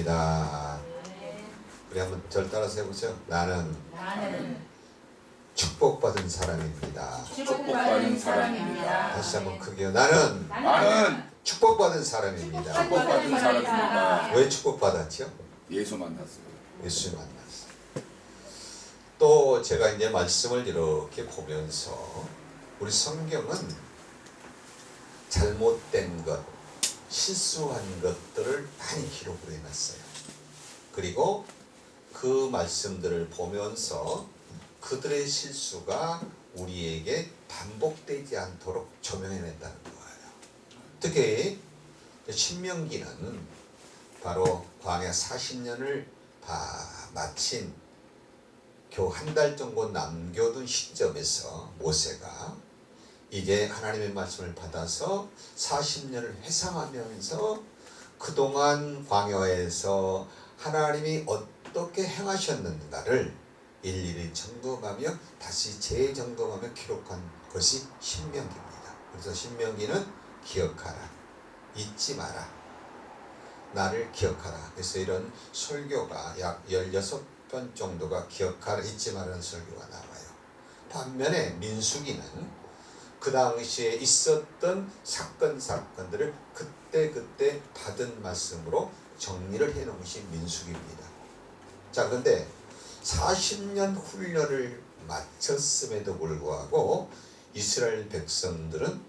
축복받습니다. 우리 한번 절 따라서 해보세요. 나는 축복받은 사람입니다. 축복받은 사람입니다. 다시 한번 크게요. 나는 축복받은 사람입니다. 축복받은 사람입니다. 왜 축복받았죠? 예수 만났어요. 예수 만났어. 또 제가 이제 말씀을 이렇게 보면서 우리 성경은 잘못된 것, 실수한 것들을 많이 기록을 해놨어요. 그리고 그 말씀들을 보면서 그들의 실수가 우리에게 반복되지 않도록 조명해냈다는 거예요. 특히 신명기는 바로 광야 40년을 다 마친 겨우 한 달 정도 남겨둔 시점에서 모세가 이제 하나님의 말씀을 받아서 40년을 회상하면서 그동안 광야에서 하나님이 어떻게 행하셨는가를 일일이 점검하며 다시 재점검하며 기록한 것이 신명기입니다. 그래서 신명기는 기억하라, 잊지 마라, 나를 기억하라. 그래서 이런 설교가 약 16번 정도가 기억하라, 잊지 마라는 설교가 나와요. 반면에 민수기는 그 당시에 있었던 사건들을 그때 받은 말씀으로 정리를 해놓은 것이 민수기입니다. 자, 그런데 40년 훈련을 마쳤음에도 불구하고 이스라엘 백성들은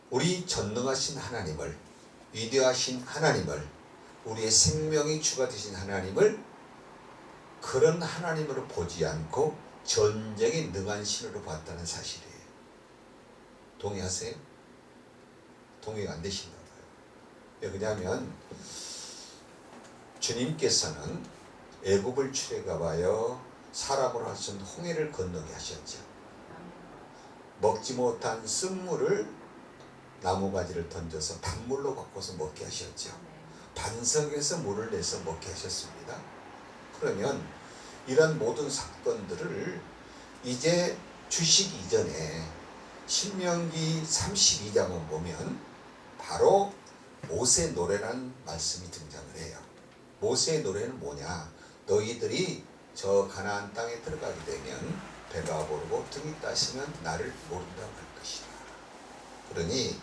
우리 전능하신 하나님을, 위대하신 하나님을, 우리의 생명의 주가 되신 하나님을 그런 하나님으로 보지 않고 전쟁에 능한 신으로 봤다는 사실이에요. 동의하세요? 동의가 안 되신가 봐요. 왜냐하면 주님께서는 애굽을 출애굽하여 사람으로 하신 홍해를 건너게 하셨죠. 먹지 못한 쓴물을 나무가지를 던져서 단물로 바꿔서 먹게 하셨죠. 반석에서 물을 내서 먹게 하셨습니다. 그러면 이런 모든 사건들을 이제 주시기 이전에 신명기 32장을 보면 바로 모세 노래라는 말씀이 등장을 해요. 모세의 노래는 뭐냐? 너희들이 저 가나안 땅에 들어가게 되면 배가 부르고 등이 따시면 나를 모른다고 할 것이다. 그러니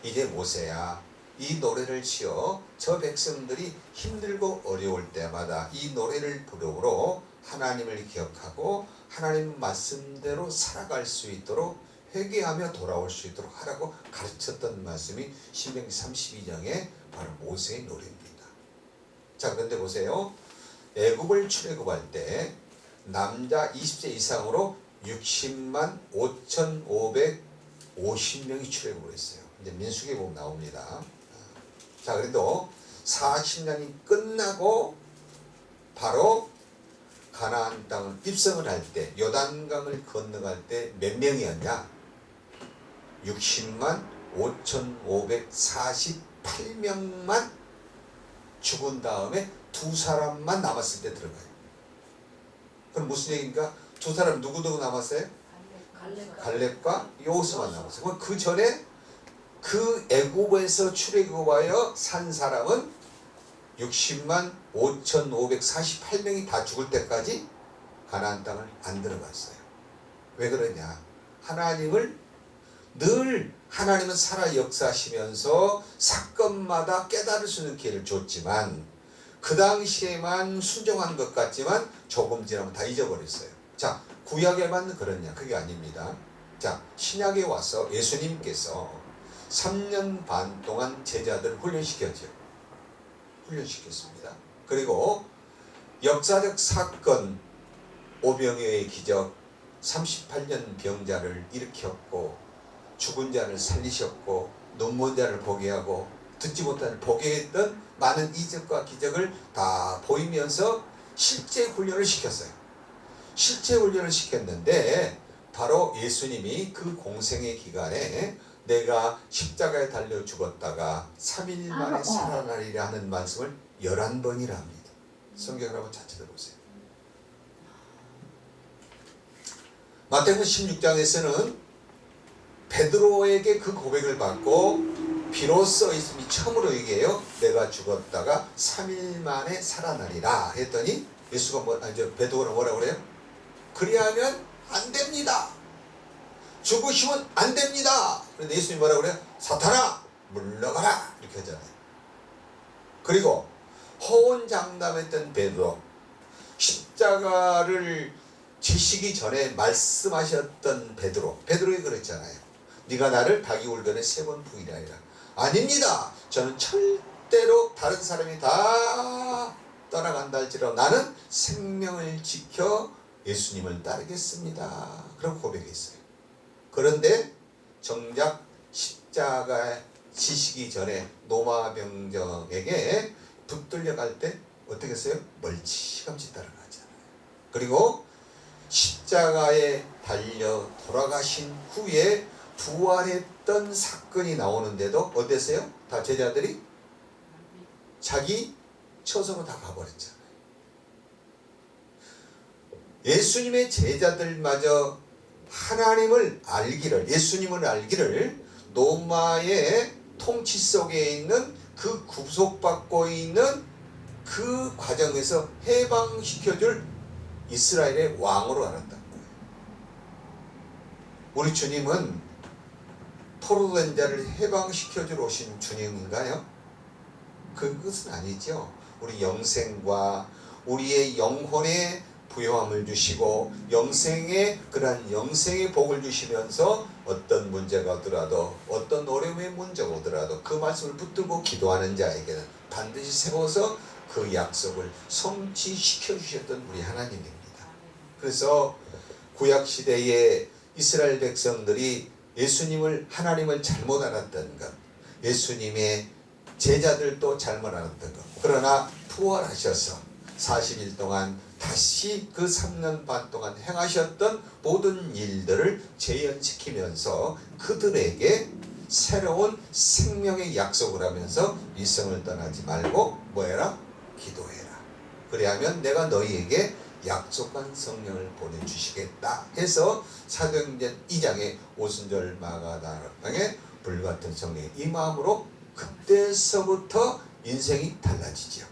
이제 모세야, 이 노래를 지어 저 백성들이 힘들고 어려울 때마다 이 노래를 부르므로 하나님을 기억하고 하나님 말씀대로 살아갈 수 있도록 회개하며 돌아올 수 있도록 하라고 가르쳤던 말씀이 신명기 32장의 바로 모세의 노래입니다. 자, 그런데 보세요. 애굽을 출애굽할 때 남자 20세 이상으로 60만 5,550명이 출애굽을 했어요. 이제 민수기에 보면 나옵니다. 자, 그래도 40년이 끝나고 바로 가나안 땅을 입성을 할 때, 요단강을 건너갈 때 몇 명이었냐? 60만 5,548명만 죽은 다음에 두 사람만 남았을 때 들어가요. 그럼 무슨 얘기인가? 두 사람 누구 남았어요? 갈렙과 여호수아만 남았어요. 그럼 그 전에 그 애굽에서 출애굽하여 산 사람은 60만 5,548명이 다 죽을 때까지 가나안 땅을 안 들어갔어요. 왜 그러냐? 하나님은 살아 역사하시면서 사건마다 깨달을 수 있는 기회를 줬지만 그 당시에만 순종한 것 같지만 조금 지나면 다 잊어버렸어요. 자, 구약에만 그러냐? 그게 아닙니다. 자, 신약에 와서 예수님께서 3년 반 동안 제자들을 훈련시켰죠. 훈련시켰습니다. 그리고 역사적 사건, 오병이어의 기적, 38년 병자를 일으켰고 죽은 자를 살리셨고 눈먼 자를 보게 하고 듣지 못한 자를 보게 했던 많은 이적과 기적을 다 보이면서 실제 훈련을 시켰어요. 실제 훈련을 시켰는데 바로 예수님이 그 공생의 기간에 내가 십자가에 달려 죽었다가 3일 만에 살아나리라 하는 말씀을 11번이라 합니다. 성경을 한번 자체로 보세요. 마태복음 16장에서는 베드로에게 그 고백을 받고 비로소 예수님이 처음으로 얘기해요. 내가 죽었다가 3일 만에 살아나리라 했더니 예수가 베드로가 뭐라고 그래요? 그리하면 안 됩니다. 죽으시면 안 됩니다. 그런데 예수님이 뭐라고 그래요? 사탄아 물러가라 이렇게 하잖아요. 그리고 호언장담했던 베드로, 십자가를 지시기 전에 말씀하셨던 베드로가 그랬잖아요. 네가 나를 닭이 울기 전에 3번 부인하리라. 아닙니다. 저는 절대로 다른 사람이 다 떠나간다 할지라도 나는 생명을 지켜 예수님을 따르겠습니다. 그런 고백했어요. 그런데 정작 십자가에 지시기 전에 노마병정에게 붙들려 갈 때 어떻게 했어요? 멀찌감치 따라가잖아요. 그리고 십자가에 달려 돌아가신 후에 부활했던 사건이 나오는데도 어땠어요? 다 제자들이 자기 처소로 다 가버렸잖아요. 예수님의 제자들마저 하나님을 알기를, 예수님을 알기를 로마의 통치 속에 있는 그 구속받고 있는 그 과정에서 해방시켜줄 이스라엘의 왕으로 알았다는 거예요. 우리 주님은 포로된 자를 해방시켜주러 오신 주님인가요? 그것은 아니죠. 우리 영생과 우리의 영혼에 부요함을 주시고 영생의 그러한 영생의 복을 주시면서 어떤 문제가 오더라도 어떤 어려움의 문제가 오더라도 그 말씀을 붙들고 기도하는 자에게는 반드시 세워서 그 약속을 성취시켜 주셨던 우리 하나님입니다. 그래서 구약시대에 이스라엘 백성들이 예수님을 하나님을 잘못 알았던 것, 예수님의 제자들도 잘못 알았던 것, 그러나 부활하셔서 40일 동안 다시 그 3년 반 동안 행하셨던 모든 일들을 재현시키면서 그들에게 새로운 생명의 약속을 하면서 이 성을 떠나지 말고 뭐해라? 기도해라. 그래야면 내가 너희에게 약속한 성령을 보내주시겠다 해서 사도행전 2장에 오순절 마가다락방에 불같은 성령이 이 마음으로 그때서부터 인생이 달라지죠.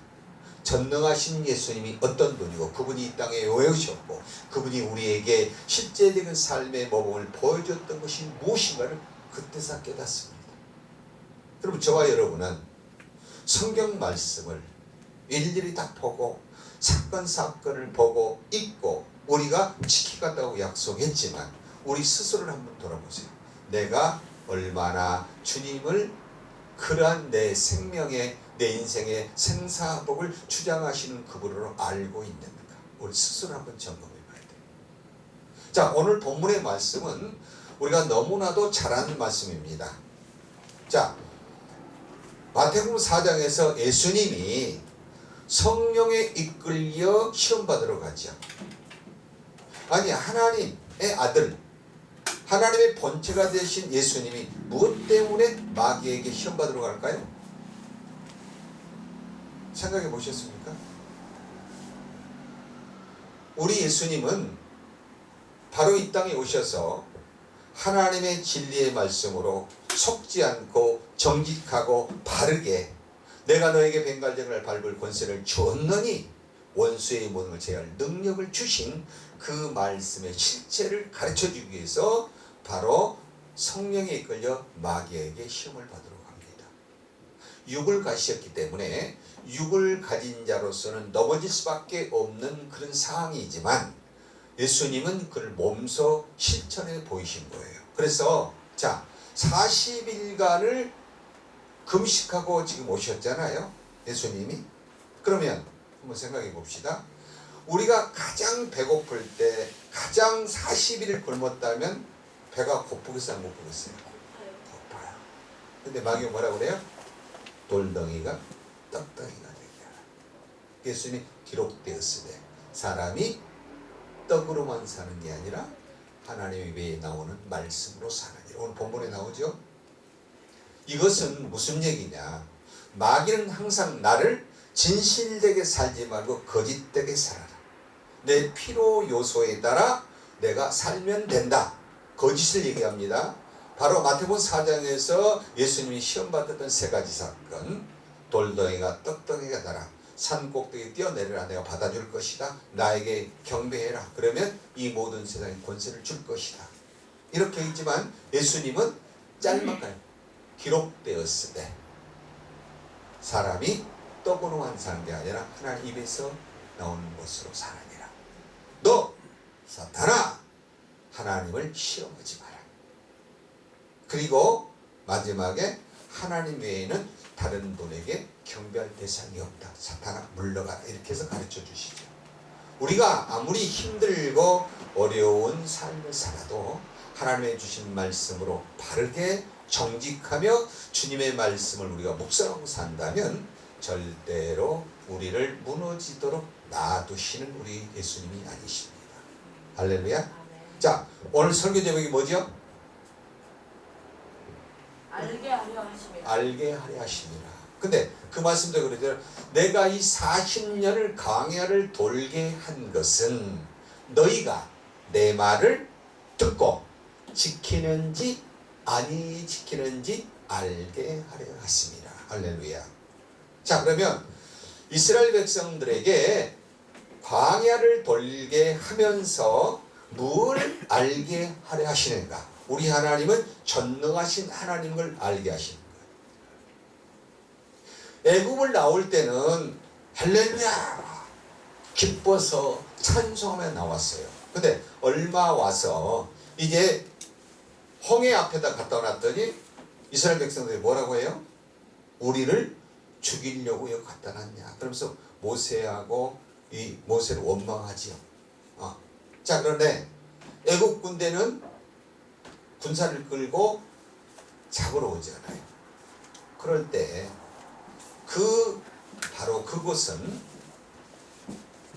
전능하신 예수님이 어떤 분이고 그분이 이 땅에 왜 오셨고 그분이 우리에게 실제적인 삶의 모범을 보여줬던 것이 무엇인가를 그때서 깨닫습니다. 여러분, 저와 여러분은 성경 말씀을 일일이 다 보고 사건을 보고 읽고 우리가 지키겠다고 약속했지만 우리 스스로를 한번 돌아보세요. 내가 얼마나 주님을 그러한 내 생명의 내 인생의 생사복을 주장하시는 그분으로 알고 있는가? 우리 스스로 한번 점검해 봐야 돼요. 자, 오늘 본문의 말씀은 우리가 너무나도 잘 아는 말씀입니다. 자, 마태복음 4장에서 예수님이 성령에 이끌려 시험받으러 가죠. 아니, 하나님의 아들, 하나님의 본체가 되신 예수님이 무엇 때문에 마귀에게 시험받으러 갈까요? 생각해 보셨습니까? 우리 예수님은 바로 이 땅에 오셔서 하나님의 진리의 말씀으로 속지 않고 정직하고 바르게 내가 너에게 벵갈대를 밟을 권세를 주었느니 원수의 모든 걸 제할 능력을 주신 그 말씀의 실체를 가르쳐주기 위해서 바로 성령에 이끌려 마귀에게 시험을 받으러 갑니다. 육을 가지셨기 때문에 육을 가진 자로서는 넘어질 수밖에 없는 그런 상황이지만 예수님은 그를 몸소 실천해 보이신 거예요. 그래서 자, 40일간을 금식하고 지금 오셨잖아요, 예수님이. 그러면 한번 생각해 봅시다. 우리가 가장 배고플 때 가장 40일을 굶었다면 배가 고프겠어요, 못 고프겠어요? 고파요. 근데 마귀가 뭐라고 그래요? 돌덩이가 떡덩이가 되게 하라. 예수님이 기록되었으되 사람이 떡으로만 사는 게 아니라 하나님의 입에 나오는 말씀으로 사느니라. 오늘 본문에 나오죠. 이것은 무슨 얘기냐? 마귀는 항상 나를 진실되게 살지 말고 거짓되게 살아라. 내 필요 요소에 따라 내가 살면 된다. 거짓을 얘기합니다. 바로 마태복음 4장에서 예수님이 시험 받았던 세 가지 사건. 돌덩이가 떡덩이가 되라. 산 꼭대기 뛰어내려라. 내가 받아줄 것이다. 나에게 경배해라. 그러면 이 모든 세상에 권세를 줄 것이다. 이렇게 있지만 예수님은 짤막하게 기록되었으되 사람이 떡으로만 사는 게 아니라 하나님 입에서 나오는 것으로 사느니라. 너 사탄아, 하나님을 시험하지 마라. 그리고 마지막에 하나님 외에는 다른 분에게 경배할 대상이 없다. 사탄아 물러가라. 이렇게 해서 가르쳐 주시죠. 우리가 아무리 힘들고 어려운 삶을 살아도 하나님의 주신 말씀으로 바르게 정직하며 주님의 말씀을 우리가 묵상하고 산다면 절대로 우리를 무너지도록 놔두시는 우리 예수님이 아니십니다. 할렐루야. 자, 오늘 설교 제목이 뭐죠? 알게 하려 하심이라. 알게 하려 하심이라. 근데 그 말씀도 그러죠. 내가 이 40년을 광야를 돌게 한 것은 너희가 내 말을 듣고 지키는지 아니 지키는지 알게 하려 하심이라. 할렐루야. 자, 그러면 이스라엘 백성들에게 광야를 돌게 하면서 뭘 알게 하려 하시는가? 우리 하나님은 전능하신 하나님을 알게 하시는 거예요. 애굽을 나올 때는 할렐루야 기뻐서 찬송하며 나왔어요. 근데 얼마 와서 이제 홍해 앞에다 갖다 놨더니 이스라엘 백성들이 뭐라고 해요? 우리를 죽이려고 여기 갖다 놨냐? 그러면서 모세하고 이 모세를 원망하지요. 자, 그런데 애국 군대는 군사를 끌고 잡으러 오잖아요. 그럴 때 바로 그곳은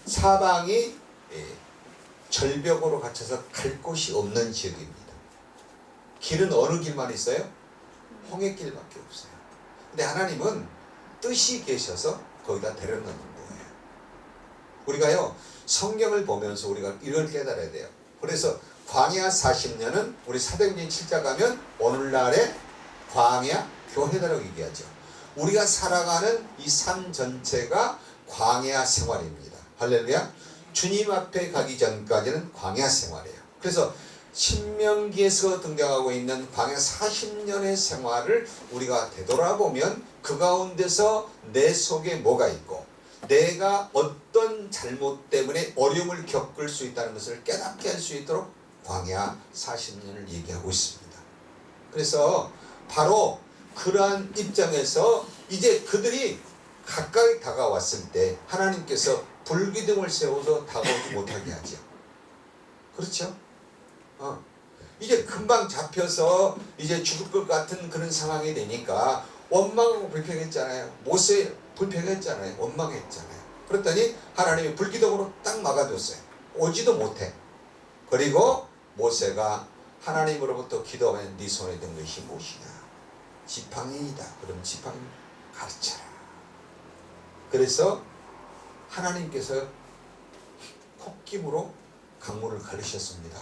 사방이 절벽으로 갇혀서 갈 곳이 없는 지역입니다. 길은 어느 길만 있어요? 홍해길밖에 없어요. 근데 하나님은 뜻이 계셔서 거기다 데려놓는 거예요. 우리가요 성경을 보면서 우리가 이걸 깨달아야 돼요. 그래서 광야 40년은 우리 사도행전 7장 가면 오늘날의 광야 교회라고 얘기하죠. 우리가 살아가는 이 삶 전체가 광야 생활입니다. 할렐루야. 주님 앞에 가기 전까지는 광야 생활이에요. 그래서 신명기에서 등장하고 있는 광야 40년의 생활을 우리가 되돌아보면 그 가운데서 내 속에 뭐가 있고 내가 어떤 잘못 때문에 어려움을 겪을 수 있다는 것을 깨닫게 할 수 있도록 광야 40년을 얘기하고 있습니다. 그래서 바로 그러한 입장에서 이제 그들이 가까이 다가왔을 때 하나님께서 불기둥을 세워서 다가오지 못하게 하죠. 그렇죠? 이제 금방 잡혀서 이제 죽을 것 같은 그런 상황이 되니까 원망하고 불평했잖아요. 모세 불평했잖아요. 원망했잖아요. 그랬더니 하나님이 불기둥으로 딱 막아줬어요. 오지도 못해. 그리고 모세가 하나님으로부터 기도하면 네 손에 든 것이 무엇이냐? 지팡이이다. 그럼 지팡이 가르쳐라. 그래서 하나님께서 콧김으로 강물을 가르셨습니다.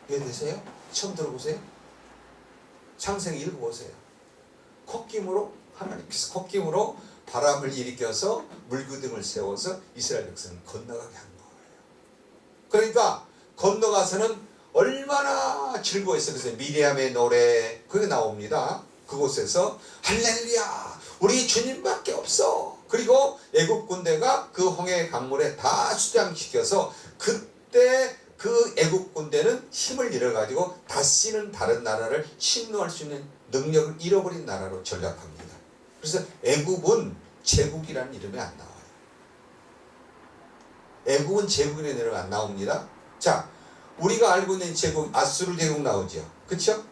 이해되세요? 처음 들어보세요? 창세기 읽어보세요. 콧김으로 하나님께서 콧김으로 바람을 일으켜서 물기둥을 세워서 이스라엘 백성을 건너가게 한 거예요. 그러니까 건너가서는 얼마나 즐거워했어요. 그래서 미리암의 노래 그게 나옵니다. 그곳에서 할렐루야 우리 주님밖에 없어. 그리고 애국 군대가 그 홍해 강물에 다 수장시켜서 그때 그 애국 군대는 힘을 잃어가지고 다시는 다른 나라를 침노할 수 있는 능력을 잃어버린 나라로 전락합니다. 그래서 애국은 제국이라는 이름이 안 나와요. 애국은 제국이라는 이름이 안 나옵니다. 자, 우리가 알고 있는 제국 아수르 제국 나오죠. 그렇죠?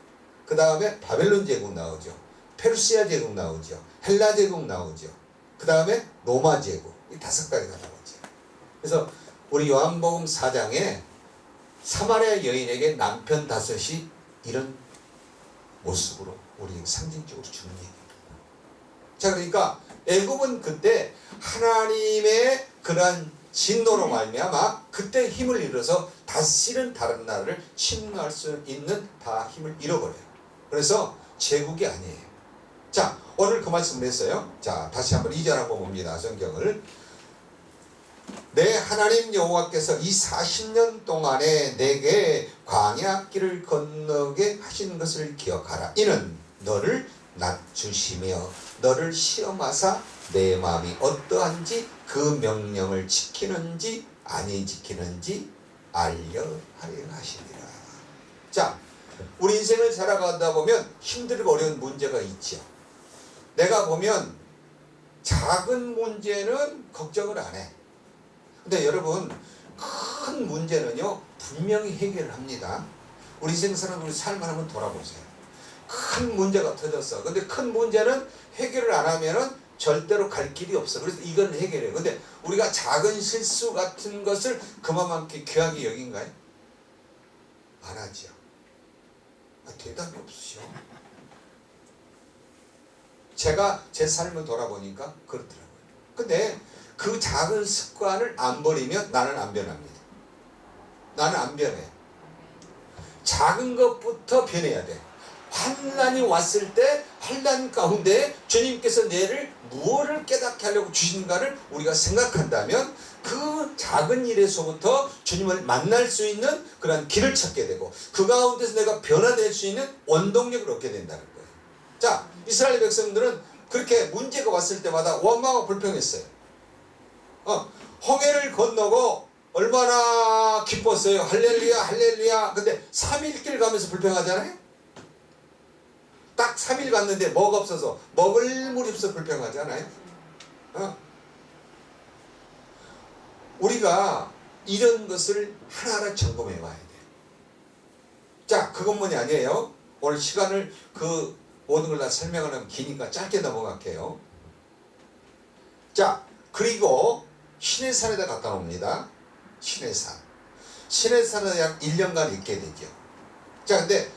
그 다음에 바벨론 제국 나오죠. 페르시아 제국 나오죠. 헬라 제국 나오죠. 그 다음에 로마 제국. 이 5가지가 나오죠. 그래서 우리 요한복음 4장에 사마리아 여인에게 남편 5이 이런 모습으로 우리 상징적으로 주는 얘기입니다. 자, 그러니까 애굽은 그때 하나님의 그러한 진노로 말미암아 그때 힘을 잃어서 다시는 다른 나라를 침노할 수 있는 다 힘을 잃어버려요. 그래서 제국이 아니에요. 자, 오늘 그 말씀을 했어요. 자, 다시 한번 2절 한번 봅니다. 성경을. 내 하나님 여호와께서 이 40년 동안에 내게 광야 길을 건너게 하신 것을 기억하라. 이는 너를 낮추시며 너를 시험하사 내 마음이 어떠한지 그 명령을 지키는지 아니 지키는지 알려 하려 하시니라. 자, 우리 인생을 살아가다 보면 힘들고 어려운 문제가 있죠. 내가 보면 작은 문제는 걱정을 안 해. 근데 여러분, 큰 문제는요 분명히 해결을 합니다. 우리 인생 사람들 삶을 한번 돌아보세요. 큰 문제가 터졌어. 근데 큰 문제는 해결을 안 하면은 절대로 갈 길이 없어. 그래서 이건 해결해요. 근데 우리가 작은 실수 같은 것을 그만큼 귀하게 여긴가요? 안 하죠. 대답이 없으셔. 제가 제 삶을 돌아보니까 그렇더라고요. 근데 그 작은 습관을 안 버리면 나는 안 변합니다. 나는 안 변해. 작은 것부터 변해야 돼. 환난이 왔을 때 환난 가운데 주님께서 내를 무엇을 깨닫게 하려고 주신가를 우리가 생각한다면 그 작은 일에서부터 주님을 만날 수 있는 그런 길을 찾게 되고 그 가운데서 내가 변화될 수 있는 원동력을 얻게 된다는 거예요. 자, 이스라엘 백성들은 그렇게 문제가 왔을 때마다 원망하고 불평했어요. 홍해를 건너고 얼마나 기뻤어요. 할렐루야 할렐루야. 근데 3일 길 가면서 불평하잖아요. 딱 3일 갔는데 뭐가 없어서 먹을 물이 없어서 불평하잖아요. 우리가 이런 것을 하나하나 점검해 봐야 돼요. 자, 그것만이 아니에요. 오늘 시간을 그 모든 걸 다 설명하면 기니까 짧게 넘어갈게요. 자, 그리고 시내산에다 갖다 놉니다. 시내산. 시내산에 약 1년간 있게 되죠. 자, 근데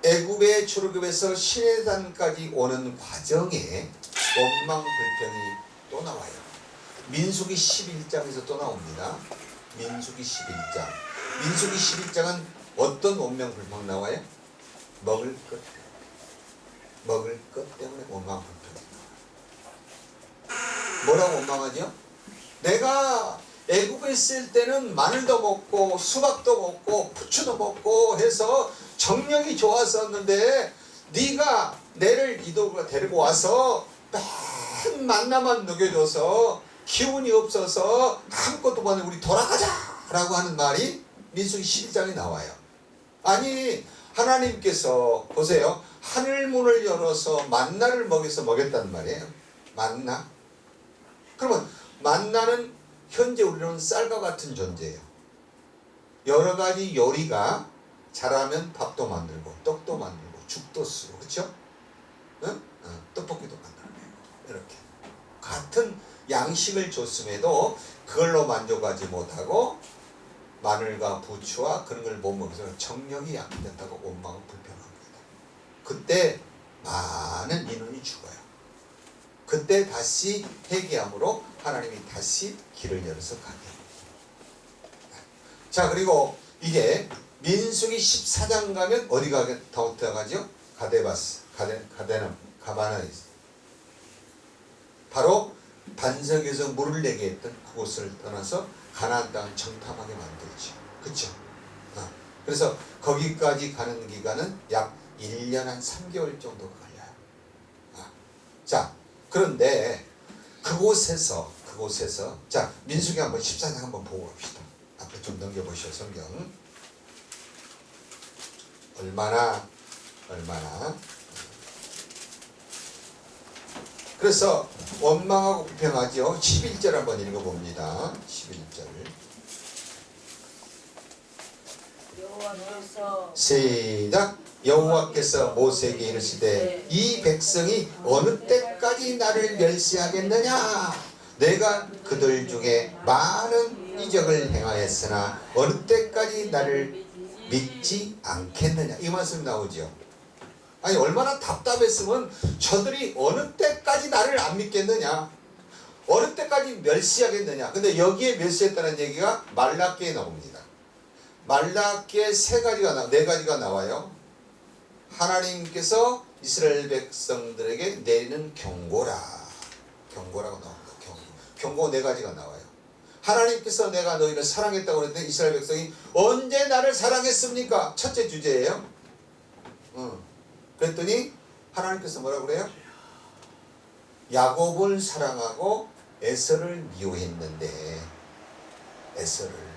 애굽의 출애굽에서 시내산까지 오는 과정에 원망 불평이 또 나와요. 민수기 11장에서 또 나옵니다. 민수기 11장. 민수기 11장은 어떤 원망 불평 나와요? 먹을 것 때문에. 먹을 것 때문에 원망 불평이 나와요. 뭐라고 원망하죠? 내가 애굽에 있을 때는 마늘도 먹고 수박도 먹고 부추도 먹고 해서 정력이 좋았었는데 네가 내를 이도가 데리고 와서 맨 만나만 녹여줘서 기운이 없어서 아무것도 못해 우리 돌아가자 라고 하는 말이 민수기 11장에 나와요. 아니 하나님께서 보세요. 하늘문을 열어서 만나를 먹여서 먹였단 말이에요. 만나. 그러면 만나는 현재 우리는 쌀과 같은 존재예요. 여러 가지 요리가 잘하면 밥도 만들고 떡도 만들고 죽도 쓰고 그렇죠? 응? 떡볶이도 만들어내고 이렇게 같은 양식을 줬음에도 그걸로 만족하지 못하고 마늘과 부추와 그런 걸 못 먹어서 정력이 약해졌다고 원망하고 불평합니다. 그때 많은 인원이 죽어요. 그때 다시 회개함으로 하나님이 다시 길을 열어서 가게 합니다. 자, 그리고 이게 민수기 14장 가면 어디 가죠? 가데바스, 가바나이스. 바로 반석에서 물을 내게 했던 그곳을 떠나서 가나안 땅을 정탐하게 만들죠. 그렇죠? 그래서 거기까지 가는 기간은 약 1년 한 3개월 정도가 걸려요. 자, 그런데 그곳에서 자, 민수기 한번 14장 한번 보고 갑시다. 앞에 좀 넘겨보시오. 성경 얼마나 그래서 원망하고 불평하죠. 11절 한번 읽어봅니다. 11절 시작. 여호와께서 모세에게 이르시되 이 백성이 어느 때까지 나를 멸시하겠느냐. 내가 그들 중에 많은 이적을 행하였으나 어느 때까지 나를 믿지 않겠느냐. 이 말씀 나오죠. 아니 얼마나 답답했으면 저들이 어느 때까지 나를 안 믿겠느냐. 어느 때까지 멸시하겠느냐. 근데 여기에 멸시했다는 얘기가 말라기에 나옵니다. 말라기에 네 가지가 나와요. 하나님께서 이스라엘 백성들에게 내리는 경고라. 경고라고 나옵니다. 경고 네 가지가 나와요. 하나님께서 내가 너희를 사랑했다고 그랬는데 이스라엘 백성이 언제 나를 사랑했습니까? 첫째 주제예요. 그랬더니 하나님께서 뭐라고 그래요? 야곱을 사랑하고 에서를 미워했는데 에서를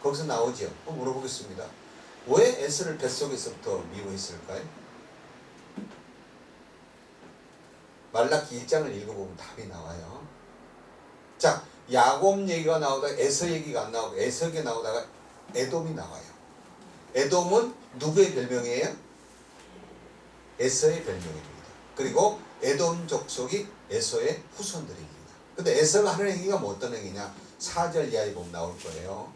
거기서 나오죠. 한번 물어보겠습니다. 왜 에서를 뱃속에서부터 미워했을까요? 말라기 1장을 읽어보면 답이 나와요. 자, 야곱 얘기가 나오다가 에서 얘기가 안 나오고 에서가 나오다가 에돔이 나와요. 에돔은 누구의 별명이에요? 에서의 별명입니다. 그리고 에돔 족속이 에서의 후손들입니다. 근데 에서가 하는 행위가 뭐 어떤 행위냐? 4절 이하에 보면 나올 거예요.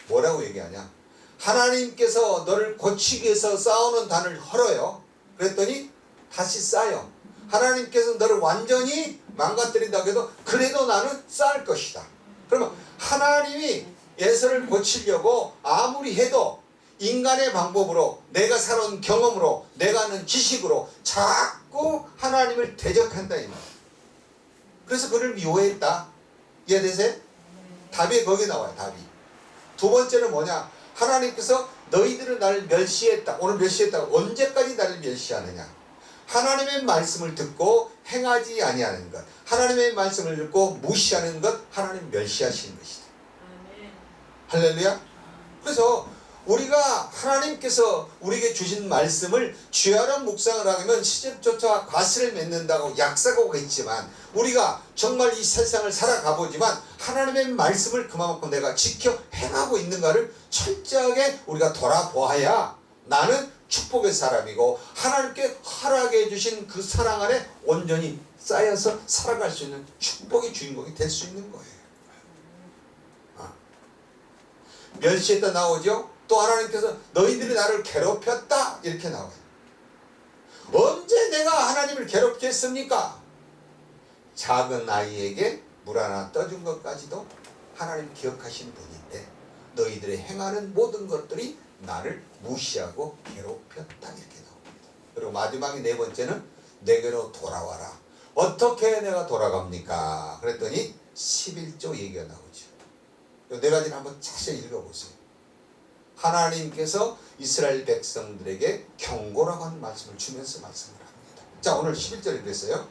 뭐라고 얘기하냐? 하나님께서 너를 고치기 위해서 쌓아놓은 단을 헐어요. 그랬더니 다시 쌓여. 하나님께서 너를 완전히 망가뜨린다고 해도 그래도 나는 쌓을 것이다. 그러면 하나님이 에서를 고치려고 아무리 해도 인간의 방법으로 내가 살아온 경험으로 내가 아는 지식으로 자꾸 하나님을 대적한다 이 말이에요. 그래서 그를 미워했다. 이해되세요? 답이 거기 나와요. 답이. 두 번째는 뭐냐? 하나님께서 너희들은 나를 멸시했다. 오늘 멸시했다고 언제까지 나를 멸시하느냐? 하나님의 말씀을 듣고 행하지 아니하는 것, 하나님의 말씀을 듣고 무시하는 것, 하나님 멸시하시는 것이다. 할렐루야. 그래서 우리가 하나님께서 우리에게 주신 말씀을 주야로 묵상을 하면 시집조차 과실을 맺는다고 약사고 했지만 우리가 정말 이 세상을 살아가보지만 하나님의 말씀을 그만큼 내가 지켜 행하고 있는가를 철저하게 우리가 돌아보아야 나는 축복의 사람이고 하나님께 허락해 주신 그 사랑 안에 온전히 쌓여서 살아갈 수 있는 축복의 주인공이 될 수 있는 거예요. 멸시했다 나오죠. 또 하나님께서 너희들이 나를 괴롭혔다 이렇게 나와요. 언제 내가 하나님을 괴롭게 했습니까? 작은 아이에게 물 하나 떠준 것까지도 하나님 기억하신 분인데 너희들이 행하는 모든 것들이 나를 무시하고 괴롭혔다 이렇게 나옵니다. 그리고 마지막에 네 번째는 내게로 돌아와라. 어떻게 내가 돌아갑니까? 그랬더니 11조 얘기가 나오죠. 이 네 가지를 한번 자세히 읽어보세요. 하나님께서 이스라엘 백성들에게 경고라고 하는 말씀을 주면서 말씀을 합니다. 자, 오늘 11절에 그랬어요.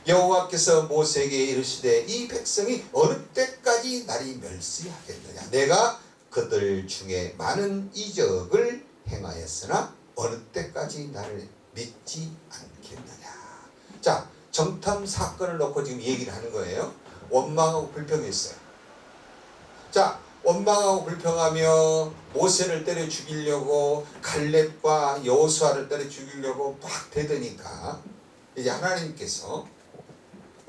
여호와께서 모세에게 이르시되 이 백성이 어느 때까지 나를 멸시하겠느냐? 내가 그들 중에 많은 이적을 행하였으나 어느 때까지 나를 믿지 않겠느냐? 자, 정탐 사건을 놓고 지금 얘기를 하는 거예요. 원망하고 불평했어요. 자, 원망하고 불평하며 모세를 때려 죽이려고 갈렙과 여호수아를 때려 죽이려고 막 대드니까 이제 하나님께서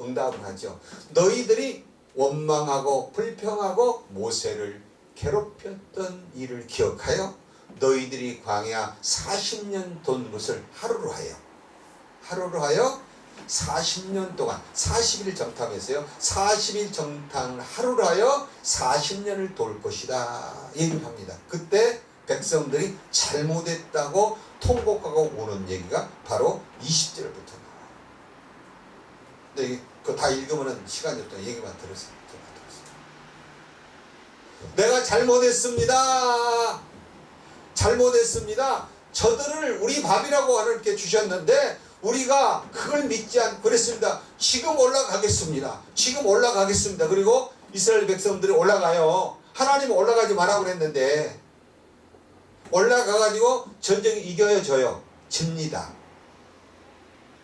응답을 하죠. 너희들이 원망하고 불평하고 모세를 괴롭혔던 일을 기억하여 너희들이 광야 40년 돈 것을 하루로 하여 40년 동안 40일 정탐했어요. 40일 정탐을 하루로 하여 40년을 돌 것이다 얘기를 합니다. 그때 백성들이 잘못했다고 통곡하고 우는 얘기가 바로 20절부터 나와요. 근데 그거 다 읽으면 시간이 없다. 얘기만 들으세요. 내가 잘못했습니다. 저들을 우리 밥이라고 하나님께 주셨는데 우리가 그걸 믿지 않고 그랬습니다. 지금 올라가겠습니다. 그리고 이스라엘 백성들이 올라가요. 하나님은 올라가지 말라고 그랬는데 올라가가지고 전쟁 이겨요 져요? 집니다.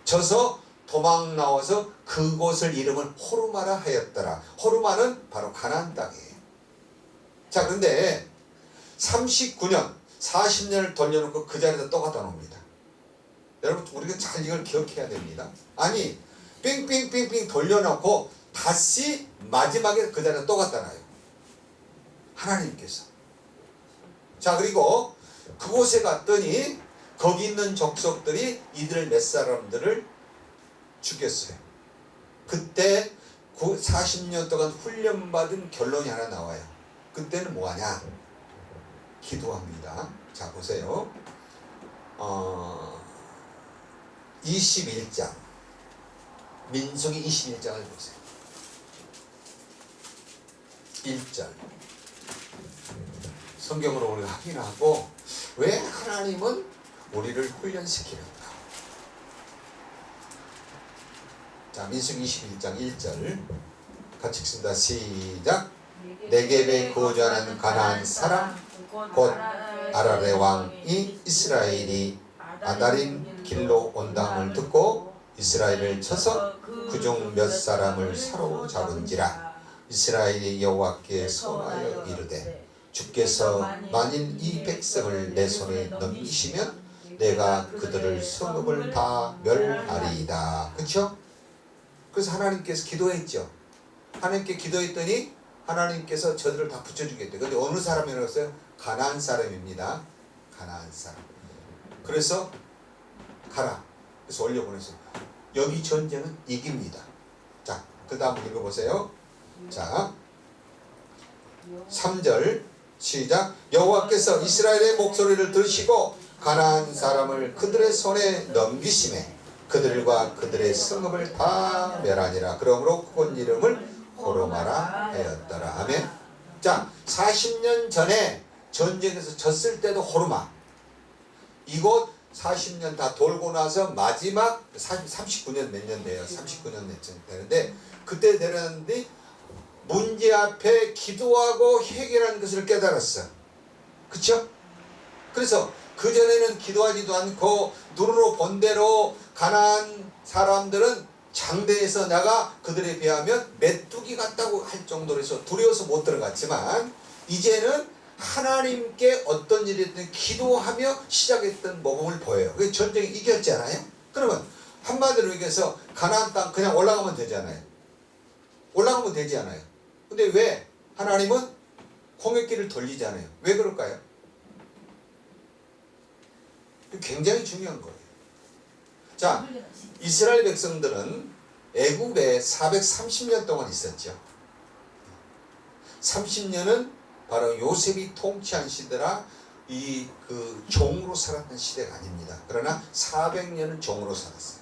져서 도망 나와서 그곳을 이름을 호르마라 하였더라. 호르마는 바로 가나안 땅이에요. 자, 그런데 39년 40년을 돌려놓고 그 자리에다 또 갖다 놓습니다. 여러분 우리가 잘 이걸 기억해야 됩니다. 아니 빙빙빙빙 돌려놓고 다시 마지막에 그 자리에 또 갖다 놔요. 하나님께서. 자, 그리고 그곳에 갔더니 거기 있는 족속들이 이들 몇 사람들을 죽였어요. 그때 40년 동안 훈련받은 결론이 하나 나와요. 그때는 뭐하냐? 기도합니다. 자, 보세요. 21장 민수기 21장을 보세요. 1절 성경으로 우리가 확인하고 왜 하나님은 우리를 훈련시키는가. 자, 민수기 21장 1절 같이 읽습니다. 시작. 네겝에 거주하는 가나안 사람 곧 아라레 왕이 이스라엘이 아다림 길로 온다함을 듣고 이스라엘을 쳐서 그중 몇 사람을 사로잡은지라. 이스라엘이 여호와께 son하여 이르되 주께서 만일 이 백성을 내 손에 넘기시면 내가 그들을 성읍을 다 멸하리이다. 그렇죠? 그래서 하나님께서 기도했죠. 하나님께 기도했더니 하나님께서 저들을 다 붙여주겠대. 근데 어느 사람이라고 했어요? 가나안 사람입니다. 가나안 사람. 그래서 가라. 그래서 올려보냈어요. 여기 전쟁은 이깁니다. 자, 그 다음 읽어보세요. 자, 3절 시작. 여호와께서 이스라엘의 목소리를 들으시고 가나안 사람을 그들의 손에 넘기심에 그들과 그들의 성읍을 다 멸하니라. 그러므로 그곳 이름을 호르마라 하였더라. 아멘. 자, 40년 전에 전쟁에서 졌을 때도 호르마. 이곳 40년 다 돌고 나서 마지막 39년 몇 년 돼요. 39년 되는데 그때 되는데 문제 앞에 기도하고 해결하는 것을 깨달았어. 그쵸? 그래서 그전에는 기도하지도 않고 눈으로 본 대로 가나안 사람들은 장대에서 나가 그들에 비하면 메뚜기 같다고 할 정도로 해서 두려워서 못 들어갔지만 이제는 하나님께 어떤 일이 있든 기도하며 시작했던 모범을 보여요. 그게 전쟁에 이겼잖아요. 그러면 한마디로 얘기해서 가나안 땅 그냥 올라가면 되잖아요. 올라가면 되지 않아요. 근데 왜 하나님은 홍해길을 돌리잖아요. 왜 그럴까요? 굉장히 중요한 거예요. 자, 이스라엘 백성들은 애굽에 430년 동안 있었죠. 30년은 바로 요셉이 통치한 시대라 이 그 종으로 살았던 시대가 아닙니다. 그러나 400년은 종으로 살았어요.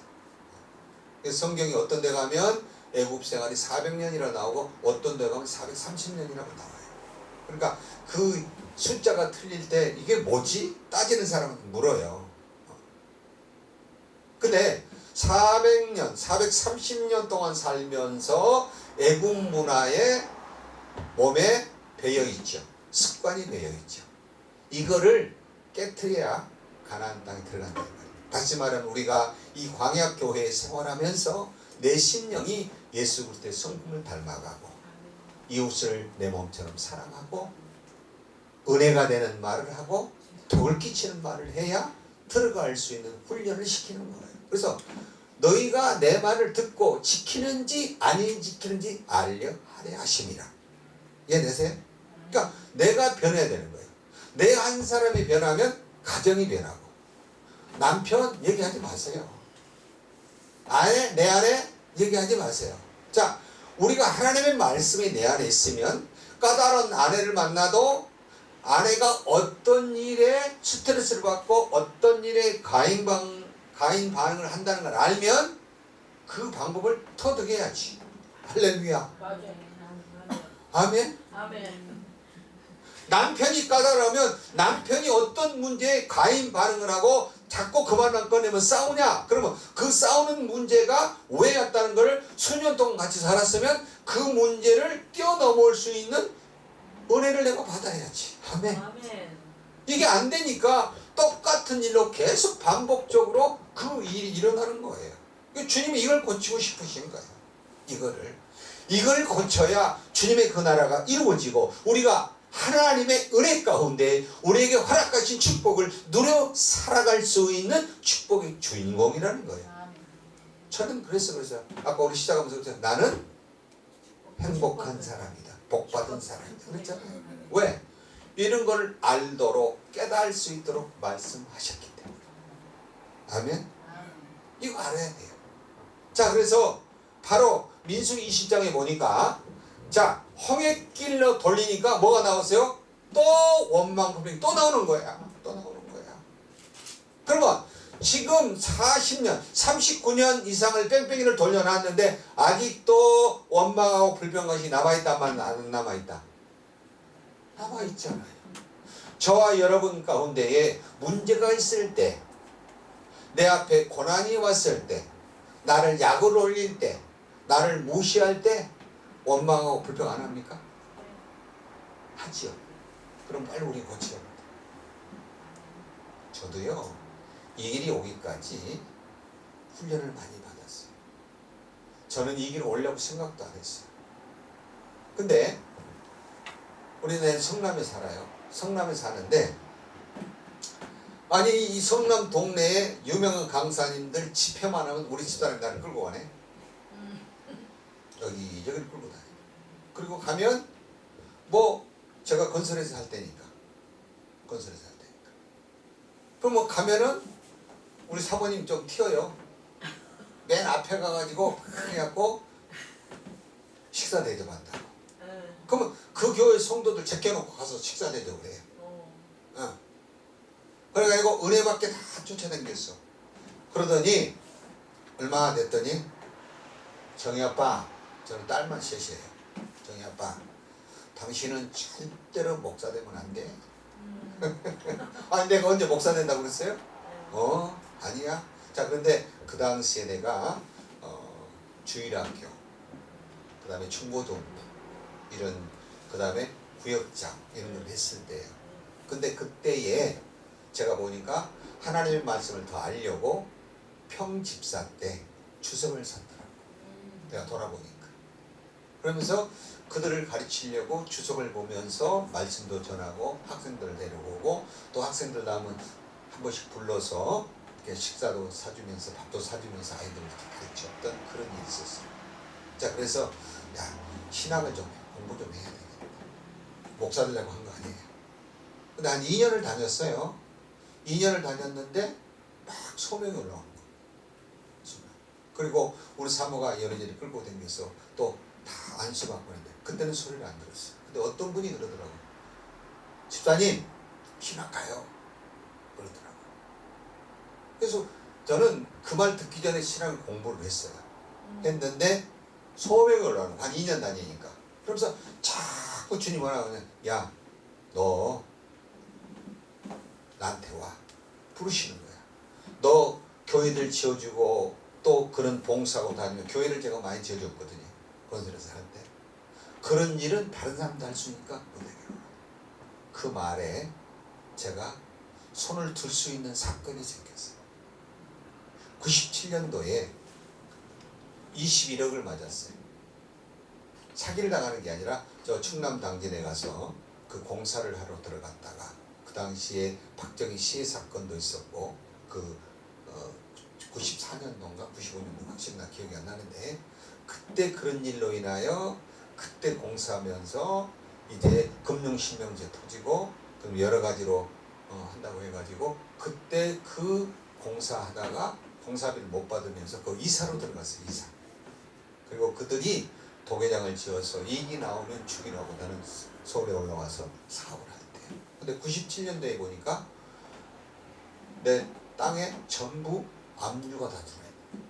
성경이 어떤 데 가면 애굽 생활이 400년이라 나오고 어떤 데 가면 430년이라고 나와요. 그러니까 그 숫자가 틀릴 때 이게 뭐지? 따지는 사람은 물어요. 근데 400년, 430년 동안 살면서 애굽 문화에 몸에 배어있죠. 습관이 배어있죠. 이거를 깨트려야 가나안 땅에 들어간다는 거예요. 다시 말하면 우리가 이 광야 교회에 생활하면서 내 심령이 예수 그리스도의 성품을 닮아가고 이웃을 내 몸처럼 사랑하고 은혜가 되는 말을 하고 덕을 끼치는 말을 해야 들어갈 수 있는 훈련을 시키는 거예요. 그래서 너희가 내 말을 듣고 지키는지 아니 지키는지 알려 하려 하심이라. 이해되세요? 그러니까 내가 변해야 되는 거예요. 내 한 사람이 변하면 가정이 변하고 남편 얘기하지 마세요. 아내 내 안에 얘기하지 마세요. 자, 우리가 하나님의 말씀이 내 안에 있으면 까다로운 아내를 만나도 아내가 어떤 일에 스트레스를 받고 어떤 일에 가인 반응을 한다는 걸 알면 그 방법을 터득해야지. 할렐루야. 아멘. 아멘. 남편이 까다로우면 남편이 어떤 문제에 가인 반응을 하고 자꾸 그 말만 꺼내면 싸우냐? 그러면 그 싸우는 문제가 오해였다는 걸 수년 동안 같이 살았으면 그 문제를 뛰어넘을 수 있는 은혜를 내가 받아야지. 아멘. 아멘. 이게 안 되니까 똑같은 일로 계속 반복적으로 그 일이 일어나는 거예요. 주님이 이걸 고치고 싶으신 거예요. 이걸 고쳐야 주님의 그 나라가 이루어지고 우리가 하나님의 은혜 가운데 우리에게 허락하신 축복을 누려 살아갈 수 있는 축복의 주인공이라는 거예요. 저는 그래서 아까 우리 시작하면서 나는 행복한 사람이다. 복받은 사람이다. 그랬잖아요. 왜? 이런 걸 알도록 깨달을 수 있도록 말씀하셨기 때문에. 아멘? 이거 알아야 돼요. 자, 그래서 바로 민수기 20장에 보니까 자, 홍해길로 돌리니까 뭐가 나오세요? 또 원망 불평이 또 나오는 거야. 또 나오는 거야. 그러면 지금 40년, 39년 이상을 뺑뺑이를 돌려놨는데 아직도 원망하고 불평 것이 남아있다만 안 남아있다. 남아있잖아요. 저와 여러분 가운데에 문제가 있을 때, 내 앞에 고난이 왔을 때, 나를 약을 올릴 때, 나를 무시할 때 원망하고 불평 안 합니까? 하지요. 그럼 빨리 우리 고쳐야 합니다. 저도요, 이 길이 오기까지 훈련을 많이 받았어요. 저는 이 길 오려고 생각도 안 했어요. 근데 우리는 성남에 살아요. 성남에 사는데 아니 이 성남 동네에 유명한 강사님들 집회만 하면 우리 집사람이 나를 끌고 가네. 여기를 끌고 다녀. 그리고 가면 뭐 제가 건설에서 할 때니까 그럼 뭐 가면은 우리 사모님 좀 튀어요. 맨 앞에 가가지고 해갖고 식사 대접한다고. 그러면 그 교회 성도들 제껴놓고 가서 식사 대접을 해요. 그래가지고 은혜밖에 다 쫓아다녔어. 그러더니 얼마 됐더니 정희 아빠, 저는 딸만 셋이에요. 정희 아빠, 당신은 절대로 목사 되면 안 돼. 아니 내가 언제 목사 된다고 그랬어요? 아니야. 자, 그런데 그 당시에 내가 주일학교, 그 다음에 중고등부 이런, 그 다음에 구역장 이런 걸 했을 때예요. 근데 그때에 제가 보니까 하나님의 말씀을 더 알려고 평집사 때 주석을 샀더라고. 내가 돌아보니까. 그러면서 그들을 가르치려고 주석을 보면서 말씀도 전하고 학생들을 데려오고 또 학생들 남은 한 번씩 불러서 이렇게 식사도 사주면서 밥도 사주면서 아이들을 이렇게 가르쳤던 그런 일이 있었어요. 자, 그래서 야, 신학을 좀 해. 공부 좀 해야 되겠다. 목사 되려고 한 거 아니에요. 근데 한 2년을 다녔어요. 2년을 다녔는데 막 소명이 올라오는 거예요. 그리고 우리 사모가 여러저리 끌고 다니면서 또 다 안수받고 있는데 그때는 소리를 안 들었어요. 근데 어떤 분이 그러더라고요. 집사님 신학 가요. 그러더라고요. 그래서 저는 그 말 듣기 전에 신학을 공부를 했어요. 했는데 소명이 올라오는 거예요. 한 2년 다니니까. 그러면서 자꾸 주님 뭐라고 하냐면 야, 너 나한테 와. 부르시는 거야. 너 교회들 지어주고 또 그런 봉사하고 다니면 교회를 제가 많이 지어줬거든요. 건설에서 할 때. 그런 일은 다른 사람도 할 수 있으니까 너에게 오라. 그 말에 제가 손을 들 수 있는 사건이 생겼어요. 97년도에 21억을 맞았어요. 사기를 당하는 게 아니라 저 충남 당진에 가서 그 공사를 하러 들어갔다가 그 당시에 박정희 시해 사건도 있었고 그 94년도인가 95년도 확실히 나 기억이 안 나는데 그때 그런 일로 인하여 그때 공사하면서 이제 금융실명제 터지고 그럼 여러 가지로 한다고 해가지고 그때 그 공사하다가 공사비를 못 받으면서 그 이사로 들어갔어요. 이사. 그리고 그들이 도계장을 지어서 이익이 나오면 죽이라고 나는 서울에 올라와서 사업을 할 때요. 근데 97년도에 보니까 내 땅에 전부 압류가 다 들어있는 거예요.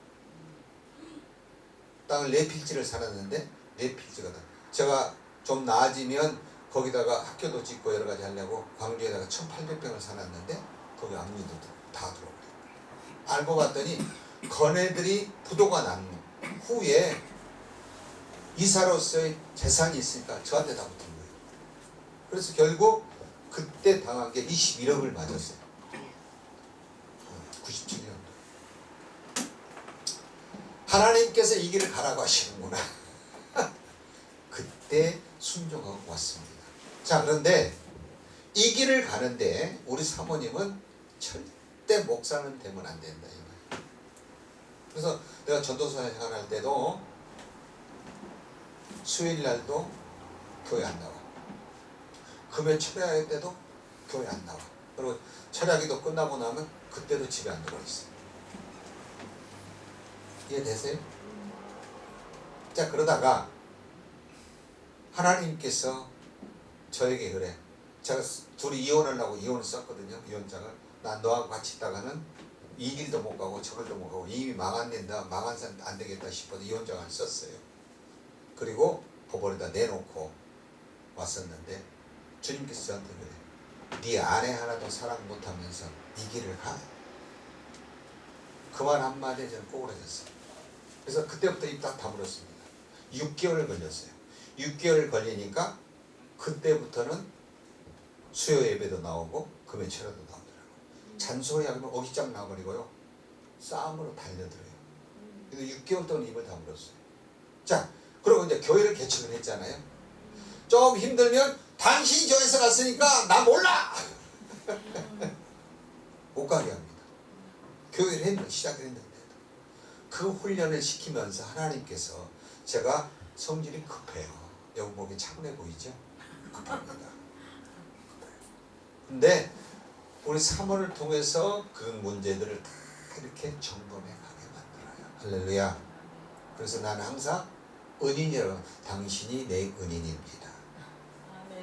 땅을 4필지를 살았는데 4필지가 다. 제가 좀 나아지면 거기다가 학교도 짓고 여러 가지 하려고 광주에다가 1800평을 사놨는데 거기 압류도 다 들어오고 알고 봤더니 거네들이 부도가 난 후에 이사로서의 재산이 있으니까 저한테 다 붙은 거예요. 그래서 결국 그때 당한 게 21억을 맞았어요. 97년도. 하나님께서 이 길을 가라고 하시는구나. 그때 순종하고 왔습니다. 자, 그런데 이 길을 가는데 우리 사모님은 절대 목사는 되면 안 된다 이 말. 그래서 내가 전도사 생활할 때도 수요일 날도 교회 안 나와. 금요 철야할 때도 교회 안 나와. 그리고 철야기도 끝나고 나면 그때도 집에 안 들어와 있어. 이해되세요? 자, 그러다가 하나님께서 저에게 그래. 제가 둘이 이혼하려고 이혼을 썼거든요. 이혼장을. 난 너하고 같이 있다가는 이 길도 못 가고 저 길도 못 가고 이미 망한 데다 망한 산 안 되겠다 싶어서 이혼장을 썼어요. 그리고 법원에다 내놓고 왔었는데 주님께서 저한테 그래. 네 아내 하나도 사랑 못하면서 이 길을 가? 그 말 한마디에 저는 꼬그라졌어요. 그래서 그때부터 입 딱 다물었습니다. 6개월 걸렸어요. 6개월 걸리니까 그때부터는 수요 예배도 나오고 금요 철회도 나오더라고요. 잔소리하면 어기장 나버리고요. 싸움으로 달려들어요. 그래서 6개월 동안 입을 다물었어요. 자, 그리고 이제 교회를 개척을 했잖아요. 좀 힘들면 당신이 교회에서 갔으니까 나 몰라! 못 가게 합니다. 교회를 시작을 했는데도 그 훈련을 시키면서 하나님께서 제가 성질이 급해요. 여기 보기 차분해 보이죠? 급합니다. 근데 우리 사모를 통해서 그런 문제들을 다 이렇게 점검해 가게 만들어요. 할렐루야. 그래서 나는 항상 은인이라고 당신이 내 은인입니다.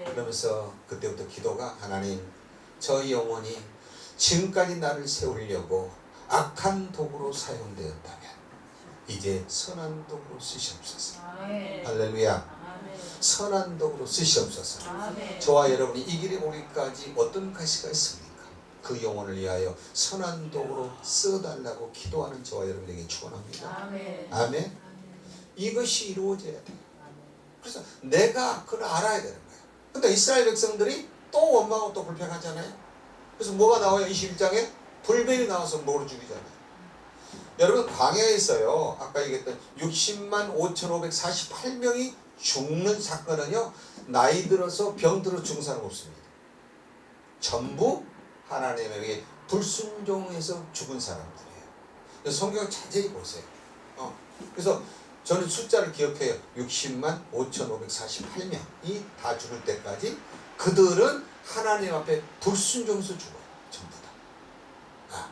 그러면서 그때부터 기도가 하나님 저 영혼이 지금까지 나를 세우려고 악한 도구로 사용되었다면 이제 선한 도구로 쓰시옵소서. 할렐루야. 선한 도구로 쓰시옵소서. 저와 여러분이 이 길에 오기까지 어떤 가시가 있습니까? 그 영혼을 위하여 선한 도구로 써달라고 기도하는 저와 여러분에게 축원합니다. 아멘. 이것이 이루어져야 돼요. 그래서 내가 그걸 알아야 되는 거예요. 근데 이스라엘 백성들이 또 원망하고 또 불평하잖아요. 그래서 뭐가 나와요? 21장에 불뱀이 나와서 먹으러 죽이잖아요. 여러분 광야에 있어요. 아까 얘기했던 60만 5,548명이 죽는 사건은요. 나이 들어서 병 들어 죽은 사람 없습니다. 전부 하나님에게 불순종해서 죽은 사람들이에요. 그래서 성경을 자세히 보세요. 그래서 저는 숫자를 기억해요. 60만 5,548명이 다 죽을 때까지 그들은 하나님 앞에 불순종해서 죽어요. 전부 다.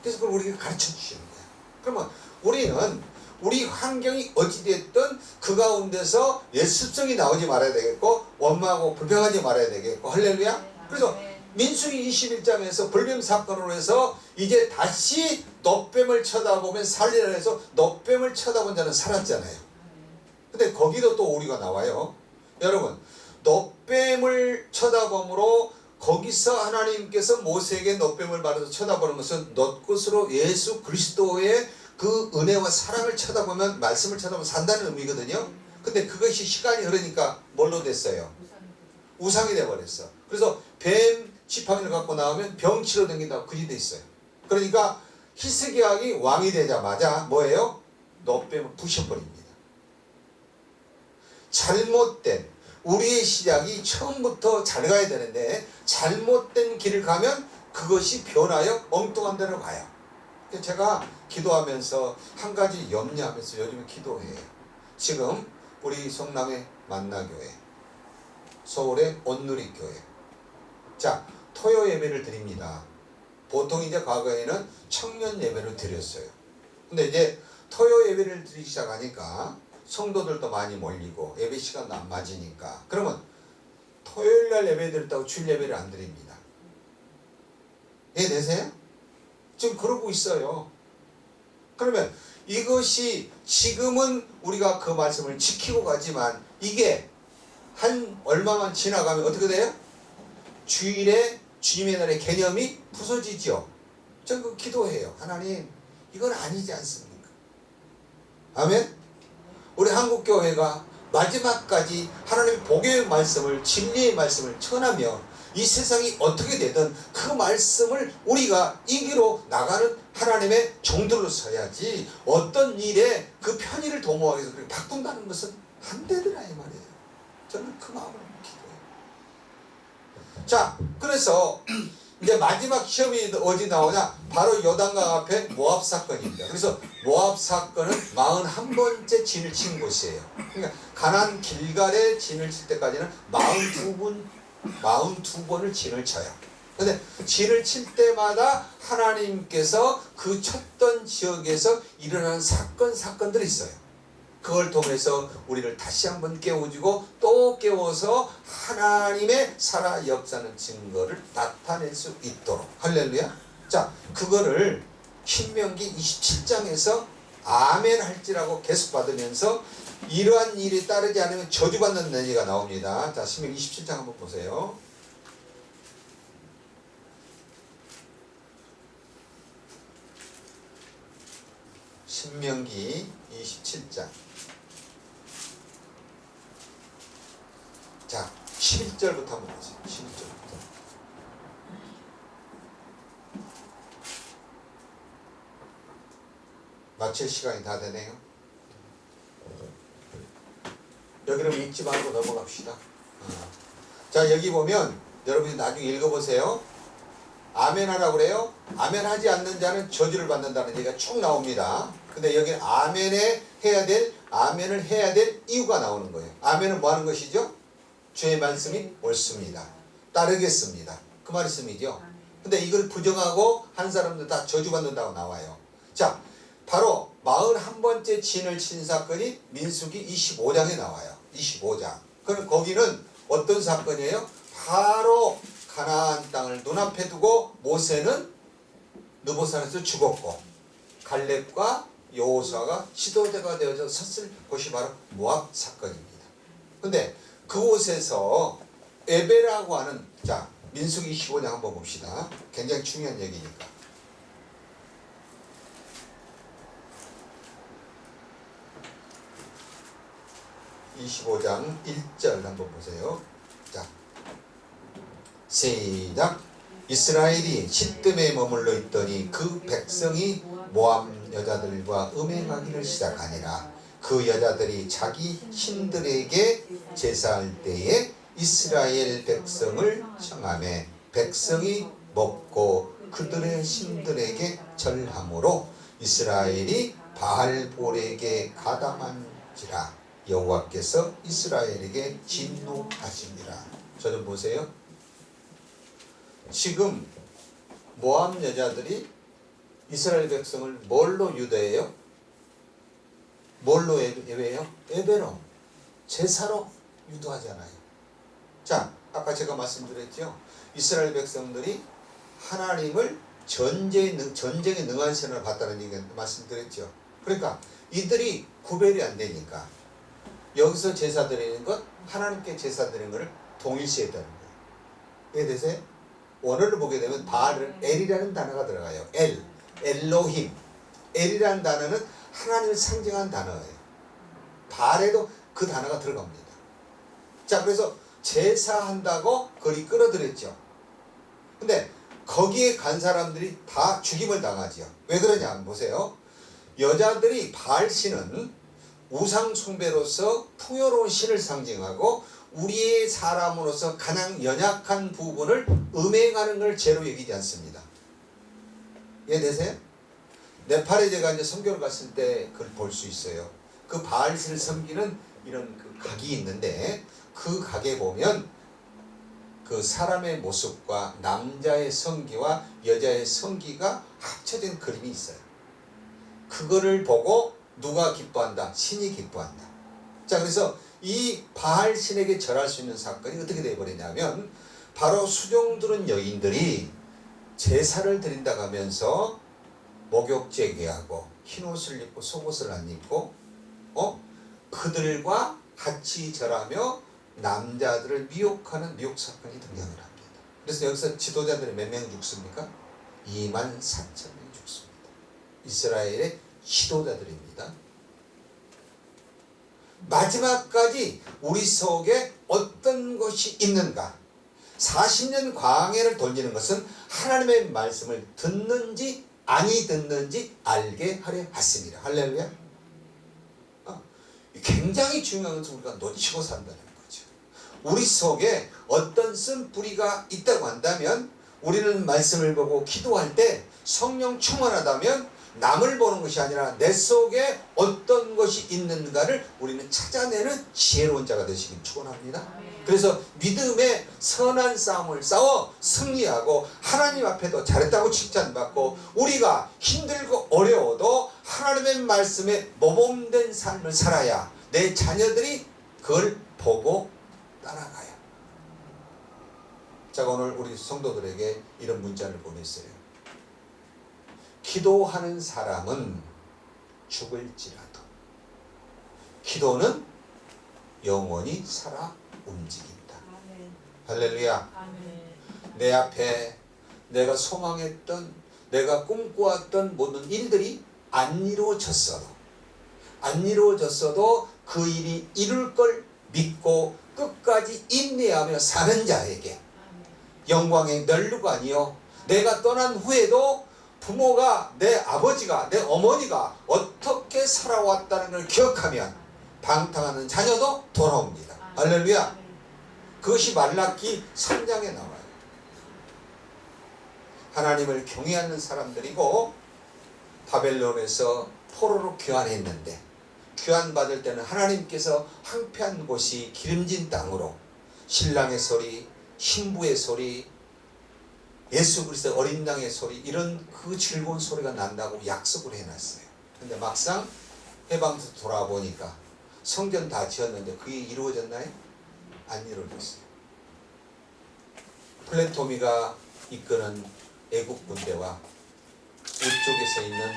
그래서 그걸 우리가 가르쳐 주시는 거예요. 그러면 우리는 우리 환경이 어찌됐든 그 가운데서 예습성이 나오지 말아야 되겠고 원망하고 불평하지 말아야 되겠고 할렐루야. 그래서 민수기 21장에서 불뱀 사건으로 해서 이제 다시 놋뱀을 쳐다보면 살리라 해서 놋뱀을 쳐다본 자는 살았잖아요. 근데 거기도 또 오류가 나와요. 여러분 놋뱀을 쳐다봄으로 거기서 하나님께서 모세에게 놋뱀을 받아서 쳐다보는 것은 놋것으로 예수 그리스도의 그 은혜와 사랑을 쳐다보면 말씀을 쳐다보면 산다는 의미거든요. 근데 그것이 시간이 흐르니까 뭘로 됐어요? 우상이 돼버렸어. 그래서 뱀 지팡이를 갖고 나오면 병치러 다닌다고 그리 돼 있어요. 그러니까 히스기야가 왕이 되자마자 뭐예요? 놋뱀을 부셔버립니다. 잘못된 우리의 시작이 처음부터 잘 가야 되는데 잘못된 길을 가면 그것이 변하여 엉뚱한 데로 가요. 제가 기도하면서 한 가지 염려하면서 요즘에 기도해요. 지금 우리 성남의 만나교회, 서울의 온누리교회, 자 토요 예배를 드립니다. 보통 이제 과거에는 청년 예배를 드렸어요. 근데 이제 토요 예배를 드리기 시작하니까 성도들도 많이 몰리고 예배 시간도 안 맞으니까 그러면 토요일날 예배 드렸다고 주일 예배를 안 드립니다. 이해되세요? 지금 그러고 있어요. 그러면 이것이 지금은 우리가 그 말씀을 지키고 가지만 이게 한 얼마만 지나가면 어떻게 돼요? 주일에 주님의 날의 개념이 부서지죠. 저는 그 기도해요. 하나님 이건 아니지 않습니까? 아멘? 우리 한국교회가 마지막까지 하나님의 복의 말씀을 진리의 말씀을 전하며 이 세상이 어떻게 되든 그 말씀을 우리가 이기로 나가는 하나님의 종들로 서야지 어떤 일에 그 편의를 도모하기 위해서 그렇게 바꾼다는 것은 안 되더라 이 말이에요. 저는 그 마음으로 기도해요. 자 그래서 이제 마지막 시험이 어디 나오냐 바로 요단강 앞에 모압 사건입니다. 그래서 모압 사건은 41번째 진을 친 곳이에요. 그러니까 가나안 길갈에 진을 칠 때까지는 42번을 진을 쳐요. 근데 진을 칠 때마다 하나님께서 그 쳤던 지역에서 일어나는 사건들이 있어요. 그걸 통해서 우리를 다시 한번 깨워주고 또 깨워서 하나님의 살아 역사는 증거를 나타낼 수 있도록. 할렐루야. 자, 그거를 신명기 27장에서 아멘 할지라고 계속 받으면서 이러한 일이 따르지 않으면 저주받는 얘기가 나옵니다. 자, 신명기 27장 한번 보세요. 신명기 27장. 자, 11절부터 한번 보세요. 11절부터. 마칠 시간이 다 되네요. 여기는 읽지 말고 넘어갑시다. 자, 여기 보면 여러분이 나중에 읽어보세요. 아멘 하라고 그래요. 아멘 하지 않는 자는 저주를 받는다는 얘기가 쭉 나옵니다. 근데 여기는 아멘을 해야 될 이유가 나오는 거예요. 아멘은 뭐 하는 것이죠? 주의 말씀이 옳습니다. 따르겠습니다. 그 말씀이죠. 근데 이걸 부정하고 한 사람들 다 저주받는다고 나와요. 자, 바로 41번째 진을 친 사건이 민수기 25장에 나와요. 25장. 그럼 거기는 어떤 사건이에요? 바로 가나안 땅을 눈앞에 두고 모세는 느보산에서 죽었고 갈렙과 여호수아가 지도자가 되어서 섰을 곳이 바로 모압 사건입니다. 근데 그곳에서 에베라고 하는, 자, 민수기 25장 한번 봅시다. 굉장히 중요한 얘기니까. (25장 1절) 한번 보세요. 자, 시작. 이스라엘이 시뜸에 머물러 있더니 그 백성이 모압 여자들과 음행하기를 시작하니라. 그 여자들이 자기 신들에게 제사할 때에 이스라엘 백성을 청하매 백성이 먹고 그들의 신들에게 절함으로 이스라엘이 바알볼에게 가담한지라. 여호와께서 이스라엘에게 진노하시니라. 저 좀 보세요. 지금 모압 여자들이 이스라엘 백성을 뭘로 유도해요? 뭘로 예배해요? 예배로, 제사로 유도하잖아요. 자, 아까 제가 말씀드렸죠. 이스라엘 백성들이 하나님을 전쟁에 능한 신을 봤다는 얘기 말씀드렸죠. 그러니까 이들이 구별이 안 되니까 여기서 제사 드리는 것, 하나님께 제사 드리는 것을 동일시했다는 거예요. 이해되세요? 원어를 보게 되면 바알은 엘이라는 단어가 들어가요. 엘로힘. 엘이라는 단어는 하나님을 상징하는 단어예요. 바알에도 그 단어가 들어갑니다. 자, 그래서 제사한다고 그리 끌어들였죠. 근데 거기에 간 사람들이 다 죽임을 당하죠. 왜 그러냐 한번 보세요. 여자들이 바알 신은 우상 숭배로서 풍요로운 신을 상징하고 우리의 사람으로서 가장 연약한 부분을 음행하는 걸 죄로 여기지 않습니다. 이해되세요? 네팔에 제가 이제 선교를 갔을 때 그걸 볼 수 있어요. 그 바알신을 섬기는 이런 그 각이 있는데 그 각에 보면 그 사람의 모습과 남자의 성기와 여자의 성기가 합쳐진 그림이 있어요. 그거를 보고 누가 기뻐한다? 신이 기뻐한다. 자, 그래서 이 바알 신에게 절할 수 있는 사건이 어떻게 되어버리냐면 바로 수종 들은 여인들이 제사를 드린다고 하면서 목욕제기하고 흰옷을 입고 속옷을 안 입고 그들과 같이 절하며 남자들을 미혹하는 미혹 사건이 등장을 합니다. 그래서 여기서 지도자들이 몇 명 죽습니까? 24,000명이 죽습니다. 이스라엘의 지도자들입니다. 마지막까지 우리 속에 어떤 것이 있는가? 40년 광야를 돌리는 것은 하나님의 말씀을 듣는지 아니 듣는지 알게 하려 했습니다. 할렐루야. 굉장히 중요한 것을 우리가 놓치고 산다는 거죠. 우리 속에 어떤 쓴뿌리가 있다고 한다면 우리는 말씀을 보고 기도할 때 성령 충만하다면 남을 보는 것이 아니라 내 속에 어떤 것이 있는가를 우리는 찾아내는 지혜로운 자가 되시길 축원합니다. 그래서 믿음의 선한 싸움을 싸워 승리하고 하나님 앞에도 잘했다고 칭찬받고 우리가 힘들고 어려워도 하나님의 말씀에 모범된 삶을 살아야 내 자녀들이 그걸 보고 따라가요. 제가 오늘 우리 성도들에게 이런 문자를 보냈어요. 기도하는 사람은 죽을지라도 기도는 영원히 살아 움직인다. 할렐루야. 내 앞에 내가 소망했던 내가 꿈꿔왔던 모든 일들이 안 이루어졌어도 그 일이 이룰 걸 믿고 끝까지 인내하며 사는 자에게 영광의 멸류관이요 내가 떠난 후에도 부모가 내 아버지가 내 어머니가 어떻게 살아왔다는 걸 기억하면 방탕하는 자녀도 돌아옵니다. 할렐루야. 그것이 말라기 3장에 나와요. 하나님을 경외하는 사람들이고 바벨론에서 포로로 귀환했는데 귀환받을 때는 하나님께서 항폐한 곳이 기름진 땅으로 신랑의 소리, 신부의 소리, 예수 그리스도 어린 양의 소리 이런 그 즐거운 소리가 난다고 약속을 해놨어요. 근데 막상 해방에서 돌아보니까 성전 다 지었는데 그게 이루어졌나요? 안 이루어졌어요. 플레토미가 이끄는 애국 군대와 우쪽에서 있는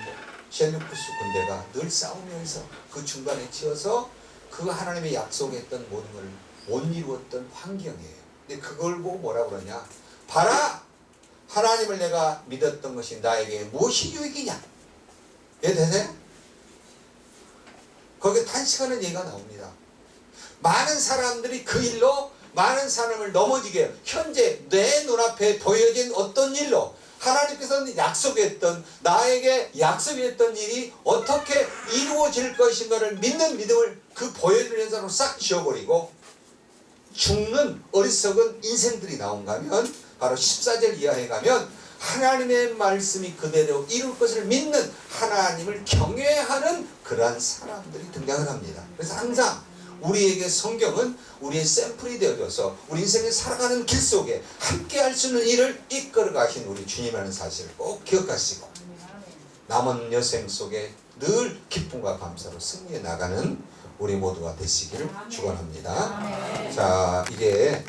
셀루쿠스 군대가 늘 싸우면서 그 중간에 치어서 그 하나님의 약속했던 모든 걸 못 이루었던 환경이에요. 근데 그걸 보고 뭐라 그러냐? 봐라! 하나님을 내가 믿었던 것이 나에게 무엇이 유익이냐? 이해되세요? 거기에 단식하는 얘기가 나옵니다. 많은 사람들이 그 일로 많은 사람을 넘어지게 해요. 현재 내 눈앞에 보여진 어떤 일로 하나님께서는 약속했던 나에게 약속했던 일이 어떻게 이루어질 것인가를 믿는 믿음을 그 보여주는 현상으로 싹 지워버리고 죽는 어리석은 인생들이 나온가 하면 바로 14절 이하에 가면 하나님의 말씀이 그대로 이룰 것을 믿는 하나님을 경외하는 그러한 사람들이 등장을 합니다. 그래서 항상 우리에게 성경은 우리의 샘플이 되어줘서 우리 인생에 살아가는 길 속에 함께 할 수 있는 일을 이끌어 가신 우리 주님이라는 사실을 꼭 기억하시고 남은 여생 속에 늘 기쁨과 감사로 승리해 나가는 우리 모두가 되시기를 축원합니다. 자, 이제